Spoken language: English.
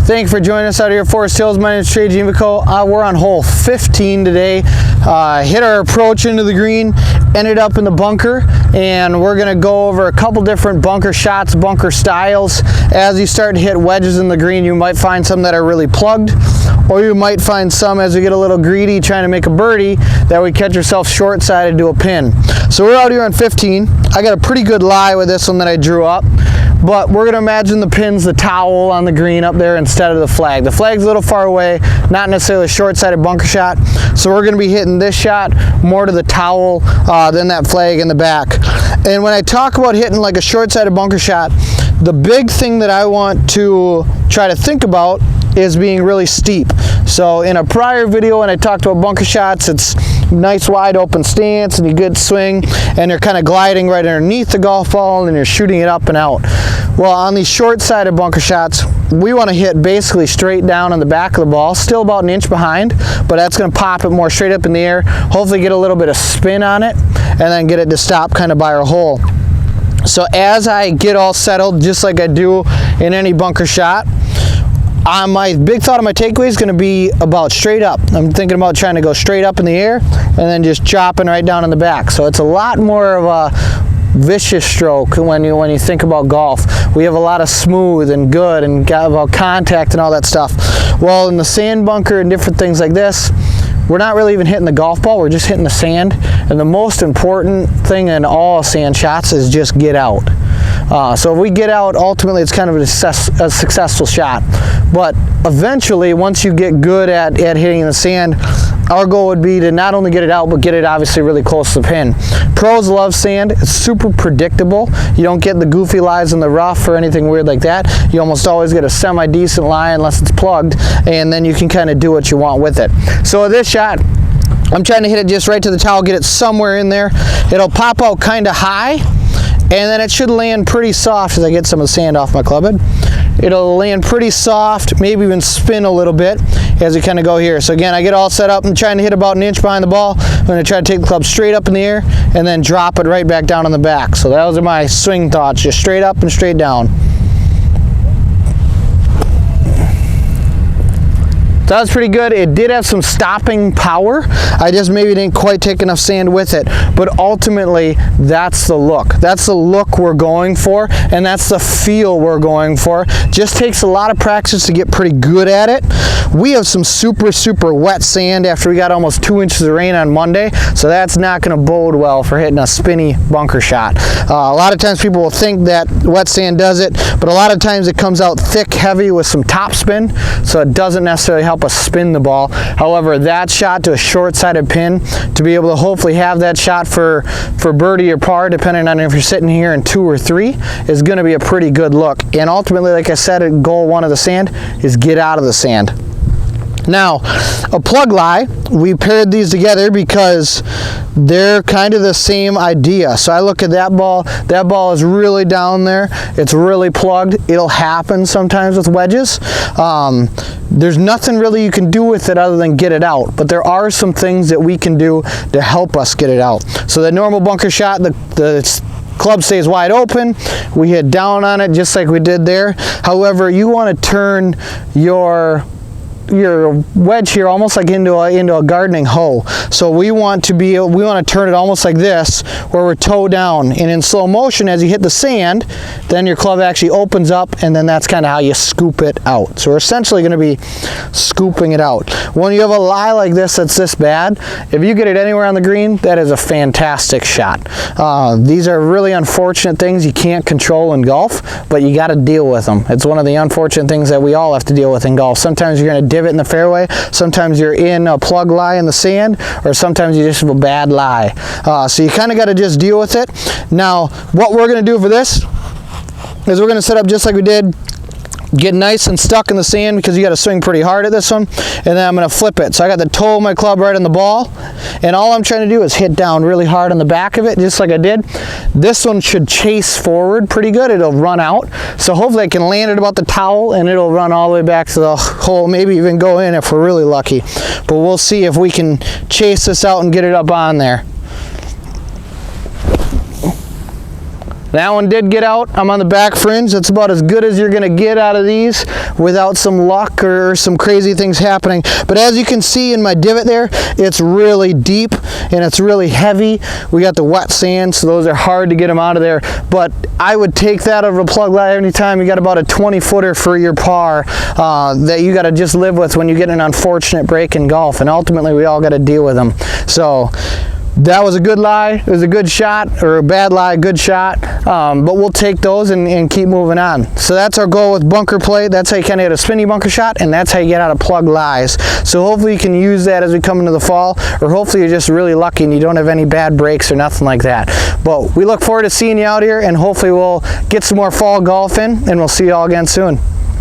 Thank you for joining us out here at Forest Hills. My name is Trey Gnewikow. We're on hole 15 today. Hit our approach into the green, ended up in the bunker, and we're going to go over a couple different bunker shots, bunker styles. As you start to hit wedges in the green, you might find some that are really plugged, or you might find some as we get a little greedy trying to make a birdie that we catch ourselves short-sided to a pin. So we're out here on 15. I got a pretty good lie with this one that I drew up. But we're going to imagine the pin's the towel on the green up there instead of the flag. The flag's a little far away, not necessarily a short-sided bunker shot. So we're going to be hitting this shot more to the towel than that flag in the back. And when I talk about hitting like a short-sided bunker shot, the big thing that I want to try to think about is being really steep. So in a prior video when I talked about bunker shots, it's nice wide open stance and you good swing and you're kind of gliding right underneath the golf ball and you're shooting it up and out. Well, on these short-sided bunker shots, we want to hit basically straight down on the back of the ball, still about an inch behind, but that's going to pop it more straight up in the air, hopefully get a little bit of spin on it, and then get it to stop kind of by our hole. So as I get all settled, just like I do in any bunker shot, my big thought of my takeaway is going to be about straight up. I'm thinking about trying to go straight up in the air and then just chopping right down in the back. So it's a lot more of a vicious stroke when you think about golf. We have a lot of smooth and good and got about contact and all that stuff. Well, in the sand bunker and different things like this, we're not really even hitting the golf ball, we're just hitting the sand. And the most important thing in all sand shots is just get out. So if we get out, ultimately it's kind of a successful shot. But eventually, once you get good at hitting in the sand, our goal would be to not only get it out, but get it obviously really close to the pin. Pros love sand. It's super predictable. You don't get the goofy lies in the rough or anything weird like that. You almost always get a semi-decent lie unless it's plugged, and then you can kind of do what you want with it. So this shot, I'm trying to hit it just right to the towel, get it somewhere in there. It'll pop out kind of high, and then it should land pretty soft as I get some of the sand off my club head. It'll land pretty soft, maybe even spin a little bit as we kind of go here. So again, I get all set up. I'm trying to hit about an inch behind the ball. I'm going to try to take the club straight up in the air and then drop it right back down on the back. So those are my swing thoughts, just straight up and straight down. So that was pretty good. It did have some stopping power. I just maybe didn't quite take enough sand with it. But ultimately, that's the look. That's the look we're going for, and that's the feel we're going for. Just takes a lot of practice to get pretty good at it. We have some super, super wet sand after we got almost 2 inches of rain on Monday, so that's not going to bode well for hitting a spinny bunker shot. A lot of times people will think that wet sand does it, but a lot of times it comes out thick, heavy with some top spin, so it doesn't necessarily help us spin the ball. However, that shot to a short-sided pin, to be able to hopefully have that shot for birdie or par, depending on if you're sitting here in 2 or 3, is going to be a pretty good look. And ultimately, like I said, goal 1 of the sand is get out of the sand. Now, a plug lie, we paired these together because they're kind of the same idea. So I look at that ball is really down there, it's really plugged. It'll happen sometimes with wedges. There's nothing really you can do with it other than get it out, but there are some things that we can do to help us get it out. So the normal bunker shot, the club stays wide open, we hit down on it just like we did there. However, you want to turn your wedge here almost like into a gardening hoe. So we want to turn it almost like this, where we're toe down, and in slow motion as you hit the sand, then your club actually opens up, and then that's kind of how you scoop it out. So we're essentially going to be scooping it out. When you have a lie like this that's this bad, if you get it anywhere on the green, that is a fantastic shot. These are really unfortunate things you can't control in golf, but you got to deal with them. It's one of the unfortunate things that we all have to deal with in golf. Sometimes you're going to divot in the fairway, sometimes you're in a plug lie in the sand, or sometimes you just have a bad lie. So you kind of got to just deal with it. Now, what we're going to do for this is we're going to set up just like we did, get nice and stuck in the sand because you got to swing pretty hard at this one, and then I'm going to flip it. So I got the toe of my club right on the ball, and all I'm trying to do is hit down really hard on the back of it, just like I did. This one should chase forward pretty good. It'll run out, so hopefully I can land it about the towel and it'll run all the way back to the hole, maybe even go in if we're really lucky. But we'll see if we can chase this out and get it up on there. That one did get out. I'm on the back fringe. That's about as good as you're gonna get out of these without some luck or some crazy things happening. But as you can see in my divot there, it's really deep and it's really heavy. We got the wet sand, so those are hard to get them out of there. But I would take that over a plug lie anytime. You got about a 20-footer for your par that you got to just live with when you get an unfortunate break in golf, and ultimately we all got to deal with them. So that was a good lie. It was a good shot, or a bad lie, good shot. But we'll take those and keep moving on. So that's our goal with bunker play. That's how you kind of get a spinny bunker shot, and that's how you get out of plug lies. So hopefully you can use that as we come into the fall, or hopefully you're just really lucky and you don't have any bad breaks or nothing like that. But we look forward to seeing you out here, and hopefully we'll get some more fall golf in, and we'll see you all again soon.